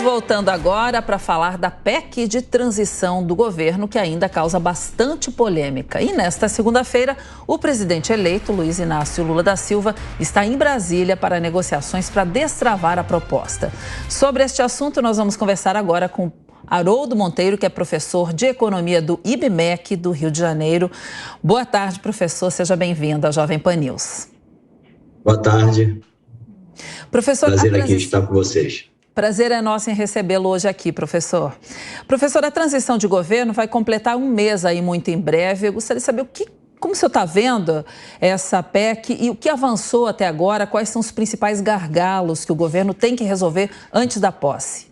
voltando agora para falar da PEC de transição do governo, que ainda causa bastante polêmica. E nesta segunda-feira, o presidente eleito, Luiz Inácio Lula da Silva, está em Brasília para negociações para destravar a proposta. Sobre este assunto, nós vamos conversar agora com Haroldo Monteiro, que é professor de Economia do IBMEC do Rio de Janeiro. Boa tarde, professor. Seja bem-vindo ao Jovem Pan News. Boa tarde. Professor, prazer aqui estar com vocês. Prazer é nosso em recebê-lo hoje aqui, professor. Professor, a transição de governo vai completar um mês aí muito em breve. Eu gostaria de saber como o senhor está vendo essa PEC e o que avançou até agora, quais são os principais gargalos que o governo tem que resolver antes da posse?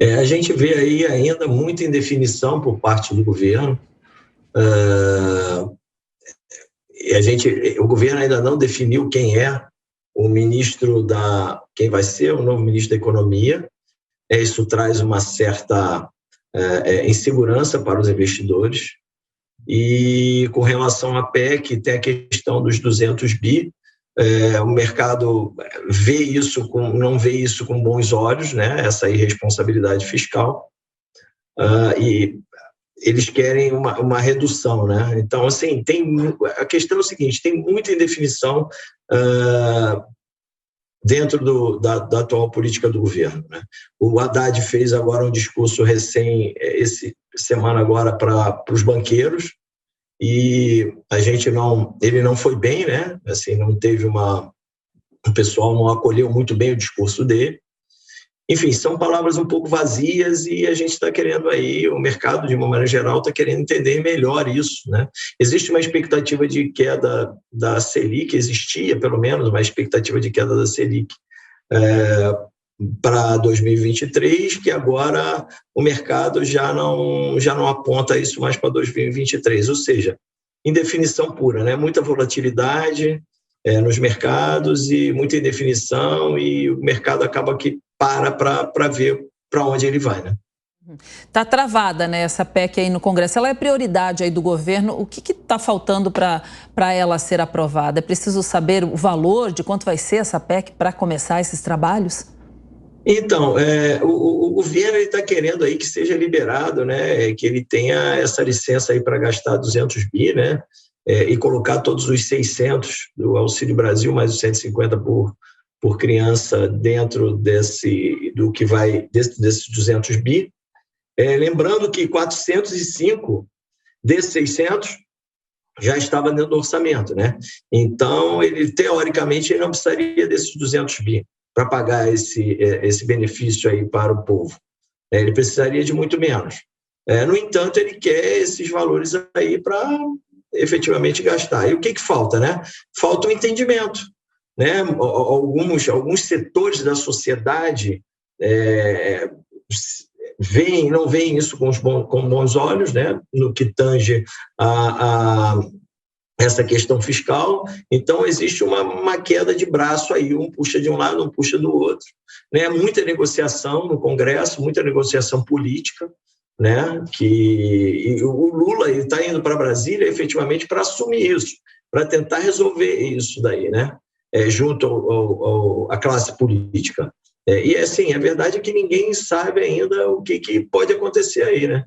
A gente vê aí ainda muita indefinição por parte do governo. O governo ainda não definiu quem é o ministro quem vai ser o novo ministro da Economia. Isso traz uma certa insegurança para os investidores. E com relação à PEC, tem a questão dos 200 bi. O mercado não vê isso com bons olhos, né? Essa irresponsabilidade fiscal. E eles querem uma redução, né? Então, assim, a questão é o seguinte: tem muita indefinição dentro da atual política do governo, né? O Haddad fez agora um discurso semana agora para os banqueiros, e ele não foi bem, né? Assim, não teve o pessoal não acolheu muito bem o discurso dele. Enfim, são palavras um pouco vazias e a gente está querendo aí, o mercado, de uma maneira geral, está querendo entender melhor isso, né? Existe uma expectativa de queda da Selic, existia pelo menos uma expectativa de queda da Selic para 2023, que agora o mercado já não aponta isso mais para 2023, ou seja, indefinição pura, né? Muita volatilidade nos mercados e muita indefinição, e o mercado acaba que para ver para onde ele vai, né? Está travada, né, essa PEC aí no Congresso. Ela é prioridade aí do governo. O que está faltando para ela ser aprovada? É preciso saber o valor de quanto vai ser essa PEC para começar esses trabalhos? Então, o governo está querendo aí que seja liberado, né, que ele tenha essa licença aí para gastar 200 bi, né, e colocar todos os 600 do Auxílio Brasil, mais os 150 por criança dentro desses 200 bi. Lembrando que 405 desses 600 já estava dentro do orçamento, né? Então, teoricamente, ele não precisaria desses 200 bi para pagar esse benefício aí para o povo. Ele precisaria de muito menos. No entanto, ele quer esses valores aí para efetivamente gastar. E o que falta, né? Falta o entendimento, né? Alguns setores da sociedade não veem isso com bons olhos, né? No que tange a essa questão fiscal. Então, existe uma queda de braço aí, um puxa de um lado, um puxa do outro, né? Muita negociação no Congresso, muita negociação política, né? E o Lula está indo para Brasília efetivamente para assumir isso, para tentar resolver isso daí, né? Junto à classe política. E assim, a verdade é que ninguém sabe ainda o que pode acontecer aí, né?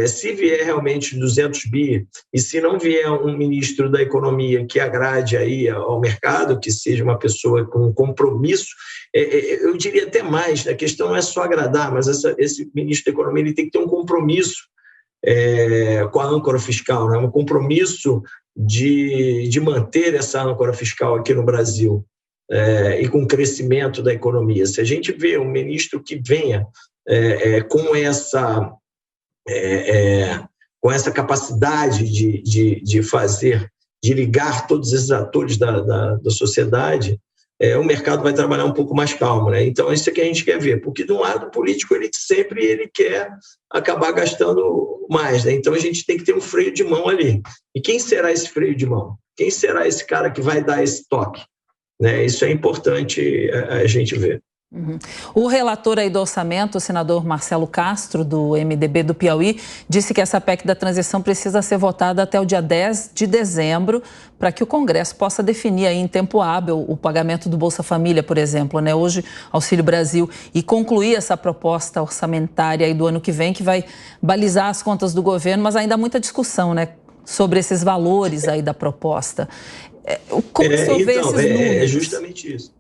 Se vier realmente 200 bi, e se não vier um ministro da Economia que agrade aí ao mercado, que seja uma pessoa com compromisso, eu diria até mais, a questão não é só agradar, mas esse ministro da Economia ele tem que ter um compromisso com a âncora fiscal, né? Um compromisso de manter essa âncora fiscal aqui no Brasil, e com o crescimento da economia. Se a gente vê um ministro que venha com essa capacidade de ligar todos esses atores da sociedade, o mercado vai trabalhar um pouco mais calmo, né? Então, isso é que a gente quer ver, porque de um lado político ele sempre quer acabar gastando mais, né? Então, a gente tem que ter um freio de mão ali. E quem será esse freio de mão? Quem será esse cara que vai dar esse toque? Né? Isso é importante a gente ver. Uhum. O relator aí do orçamento, o senador Marcelo Castro, do MDB do Piauí, disse que essa PEC da transição precisa ser votada até o dia 10 de dezembro para que o Congresso possa definir aí em tempo hábil o pagamento do Bolsa Família, por exemplo, né? Hoje, Auxílio Brasil, e concluir essa proposta orçamentária aí do ano que vem, que vai balizar as contas do governo, mas ainda há muita discussão, né, sobre esses valores aí da proposta. Como que o senhor vê esses números? É justamente isso.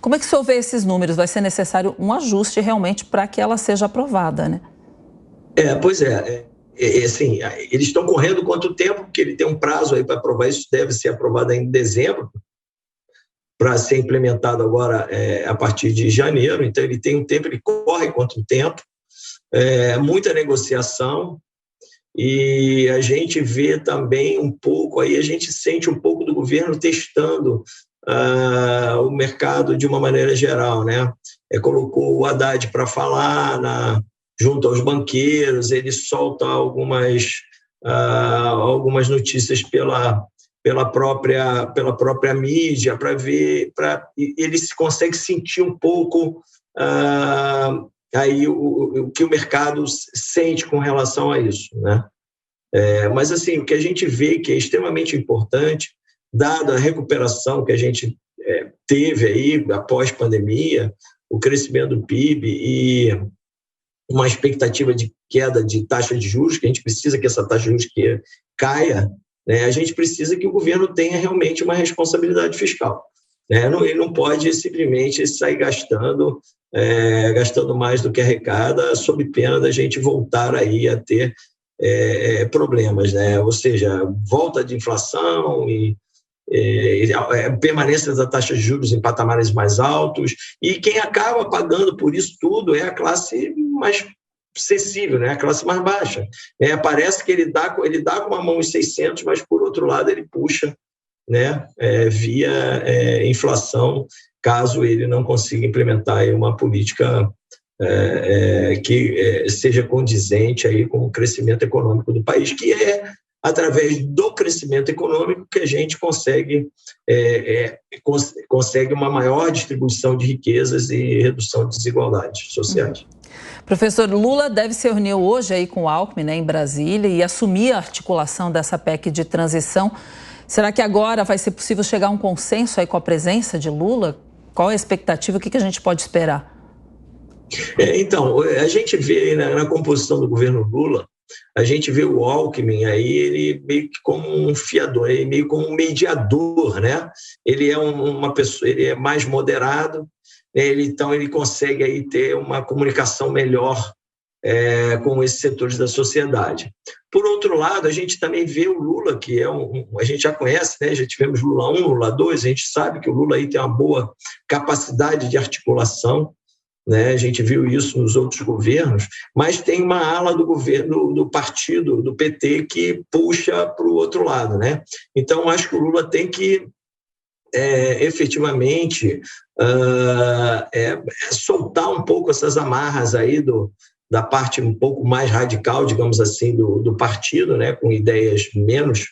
Como é que o senhor vê esses números? Vai ser necessário um ajuste realmente para que ela seja aprovada, né? Pois é. Assim, eles estão correndo quanto tempo, porque ele tem um prazo aí para aprovar, isso deve ser aprovado em dezembro, para ser implementado agora a partir de janeiro, então ele tem um tempo, ele corre quanto tempo, muita negociação, e a gente vê também um pouco, aí a gente sente um pouco do governo testando o mercado de uma maneira geral, né? Colocou o Haddad para falar junto aos banqueiros, ele solta algumas notícias pela própria mídia para ver, ele consegue sentir um pouco aí o que o mercado sente com relação a isso, né? Mas assim, o que a gente vê que é extremamente importante, dada a recuperação que a gente teve aí após pandemia, o crescimento do PIB e uma expectativa de queda de taxa de juros, que a gente precisa que essa taxa de juros caia, né? A gente precisa que o governo tenha realmente uma responsabilidade fiscal, né? Ele não pode simplesmente sair gastando mais do que arrecada, sob pena da gente voltar aí a ter problemas, né? Ou seja, volta de inflação e permanência da taxa de juros em patamares mais altos, e quem acaba pagando por isso tudo é a classe mais acessível, né? A classe mais baixa. Parece que ele dá com uma mão os 600, mas por outro lado ele puxa, né? Via inflação, caso ele não consiga implementar aí uma política que seja condizente aí com o crescimento econômico do país, que é através do crescimento econômico que a gente consegue uma maior distribuição de riquezas e redução de desigualdades sociais. Professor, Lula deve se reunir hoje aí com o Alckmin, né, em Brasília, e assumir a articulação dessa PEC de transição. Será que agora vai ser possível chegar a um consenso aí com a presença de Lula? Qual é a expectativa? O que a gente pode esperar? Então, a gente vê aí na composição do governo Lula, a gente vê o Alckmin aí, ele meio que como um fiador, ele meio como um mediador, né? Ele é uma pessoa, ele é mais moderado, então ele consegue aí ter uma comunicação melhor com esses setores da sociedade. Por outro lado, a gente também vê o Lula, que a gente já conhece, né? Já tivemos Lula 1, Lula 2, a gente sabe que o Lula aí tem uma boa capacidade de articulação, né? A gente viu isso nos outros governos, mas tem uma ala do governo, do partido, do PT, que puxa para o outro lado, né? Então, acho que o Lula tem que efetivamente soltar um pouco essas amarras aí da parte um pouco mais radical, digamos assim, do partido, né? Com ideias menos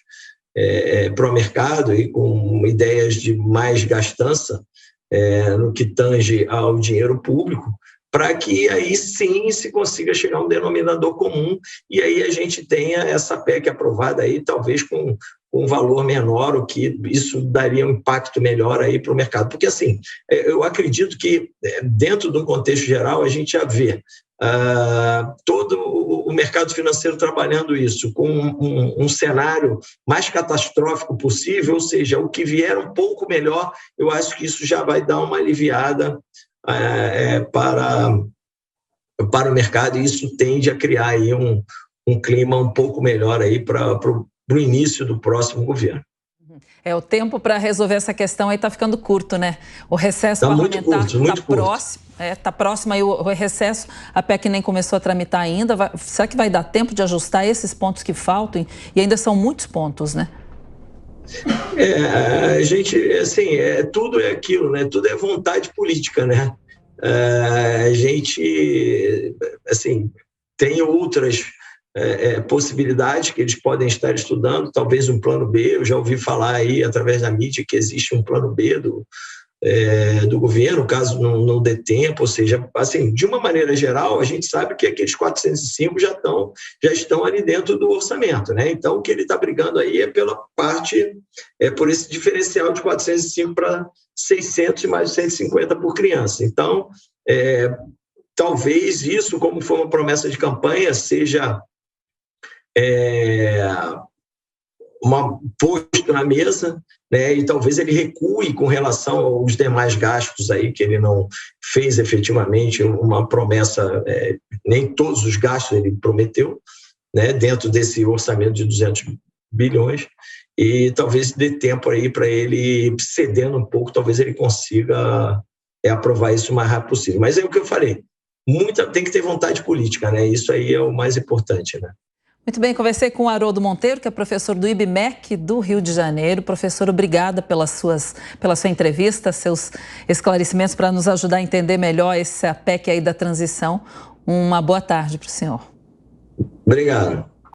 pró-mercado e com ideias de mais gastança, no que tange ao dinheiro público, para que aí sim se consiga chegar a um denominador comum e aí a gente tenha essa PEC aprovada aí, talvez com um valor menor, o que isso daria um impacto melhor aí para o mercado. Porque, assim, eu acredito que dentro de um contexto geral a gente já vê todo o mercado financeiro trabalhando isso com um cenário mais catastrófico possível, ou seja, o que vier um pouco melhor, eu acho que isso já vai dar uma aliviada para o mercado, e isso tende a criar aí um clima um pouco melhor aí para o início do próximo governo. O tempo para resolver essa questão aí está ficando curto, né? O recesso parlamentar está próximo. Está próximo aí o recesso, a PEC nem começou a tramitar ainda. Será que vai dar tempo de ajustar esses pontos que faltam? E ainda são muitos pontos, né? A gente, assim, tudo é aquilo, né? Tudo é vontade política, né? A gente, assim, tem outras possibilidades que eles podem estar estudando, talvez um plano B. Eu já ouvi falar aí através da mídia que existe um plano B do governo, caso não dê tempo, ou seja, assim, de uma maneira geral, a gente sabe que aqueles 405 já estão ali dentro do orçamento, né? Então, o que ele está brigando aí é pela parte, por esse diferencial de 405 para 600 e mais 150 por criança. Então, talvez isso, como foi uma promessa de campanha, seja posto na mesa, né, e talvez ele recue com relação aos demais gastos aí, que ele não fez efetivamente uma promessa, nem todos os gastos ele prometeu, né, dentro desse orçamento de 200 bilhões, e talvez dê tempo aí para ele, cedendo um pouco, talvez ele consiga aprovar isso o mais rápido possível. Mas é o que eu falei, tem que ter vontade política, né, isso aí é o mais importante, né. Muito bem, conversei com o Haroldo Monteiro, que é professor do IBMEC do Rio de Janeiro. Professor, obrigada pela sua entrevista, seus esclarecimentos para nos ajudar a entender melhor essa PEC aí da transição. Uma boa tarde para o senhor. Obrigado.